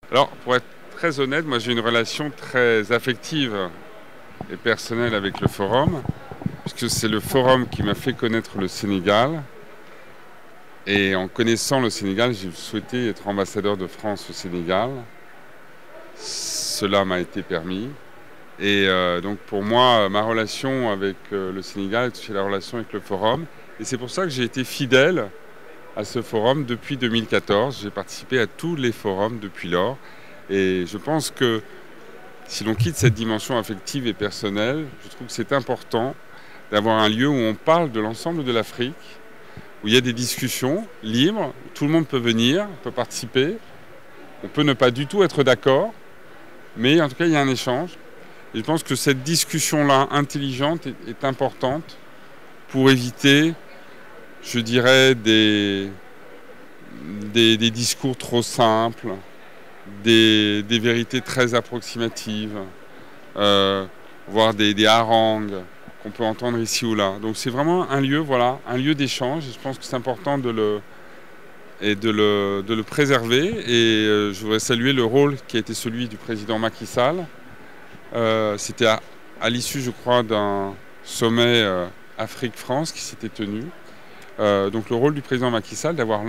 Alors, pour être très honnête, moi j'ai une relation très affective et personnelle avec le Forum, puisque c'est le Forum qui m'a fait connaître le Sénégal. Et en connaissant le Sénégal, j'ai souhaité être ambassadeur de France au Sénégal. Cela m'a été permis. Et donc pour moi, ma relation avec le Sénégal est aussi la relation avec le Forum. Et c'est pour ça que j'ai été fidèle à ce forum depuis 2014. J'ai participé à tous les forums depuis lors. Et je pense que si l'on quitte cette dimension affective et personnelle, je trouve que c'est important d'avoir un lieu où on parle de l'ensemble de l'Afrique, où il y a des discussions libres, tout le monde peut venir, peut participer. On peut ne pas du tout être d'accord, mais en tout cas, il y a un échange. Et je pense que cette discussion-là, intelligente, est importante pour éviter, je dirais, des discours trop simples, des vérités très approximatives, voire des harangues qu'on peut entendre ici ou là. Donc c'est vraiment un lieu, voilà, un lieu d'échange. Je pense que c'est important de le préserver. Et je voudrais saluer le rôle qui a été celui du président Macky Sall. C'était à l'issue, je crois, d'un sommet Afrique-France qui s'était tenu. Donc le rôle du président Macky Sall d'avoir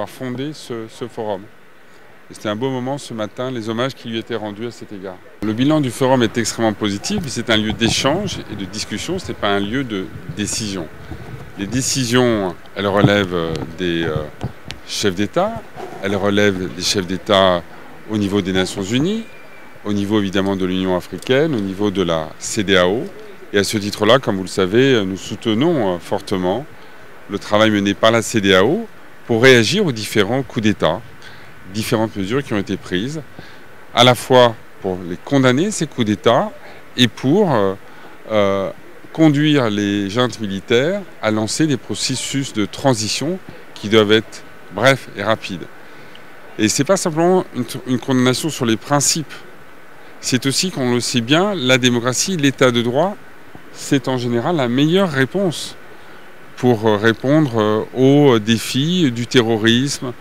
fondé ce forum. Et c'était un beau moment ce matin, les hommages qui lui étaient rendus à cet égard. Le bilan du forum est extrêmement positif, c'est un lieu d'échange et de discussion, ce n'est pas un lieu de décision. Les décisions, elles relèvent des chefs d'État, elles relèvent des chefs d'État au niveau des Nations Unies, au niveau évidemment de l'Union africaine, au niveau de la CEDEAO. Et à ce titre-là, comme vous le savez, nous soutenons fortement le travail mené par la CEDEAO pour réagir aux différents coups d'État, différentes mesures qui ont été prises, à la fois pour les condamner, ces coups d'État, et pour conduire les juntes militaires à lancer des processus de transition qui doivent être brefs et rapides. Et ce n'est pas simplement une condamnation sur les principes, c'est aussi, qu'on le sait bien, la démocratie, l'état de droit, c'est en général la meilleure réponse pour répondre aux défis du terrorisme,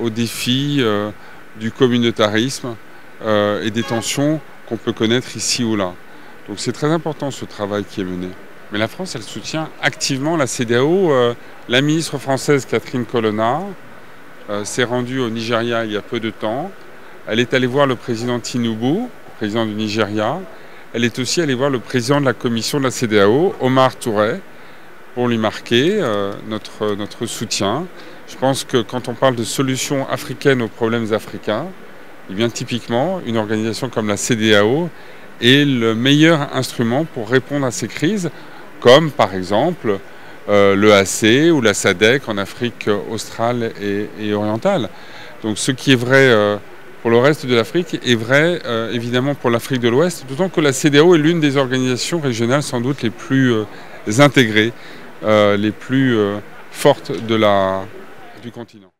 aux défis du communautarisme et des tensions qu'on peut connaître ici ou là. Donc c'est très important ce travail qui est mené. Mais la France, elle soutient activement la CEDEAO. La ministre française Catherine Colonna s'est rendue au Nigeria il y a peu de temps. Elle est allée voir le président Tinubu, président du Nigeria. Elle est aussi allée voir le président de la commission de la CEDEAO, Omar Touré, pour lui marquer notre soutien. Je pense que quand on parle de solutions africaines aux problèmes africains, eh bien typiquement, une organisation comme la CEDEAO est le meilleur instrument pour répondre à ces crises, comme par exemple l'EAC ou la SADC en Afrique australe et orientale. Donc ce qui est vrai pour le reste de l'Afrique est vrai évidemment pour l'Afrique de l'Ouest, d'autant que la CEDEAO est l'une des organisations régionales sans doute les plus intégrées, les plus fortes du continent.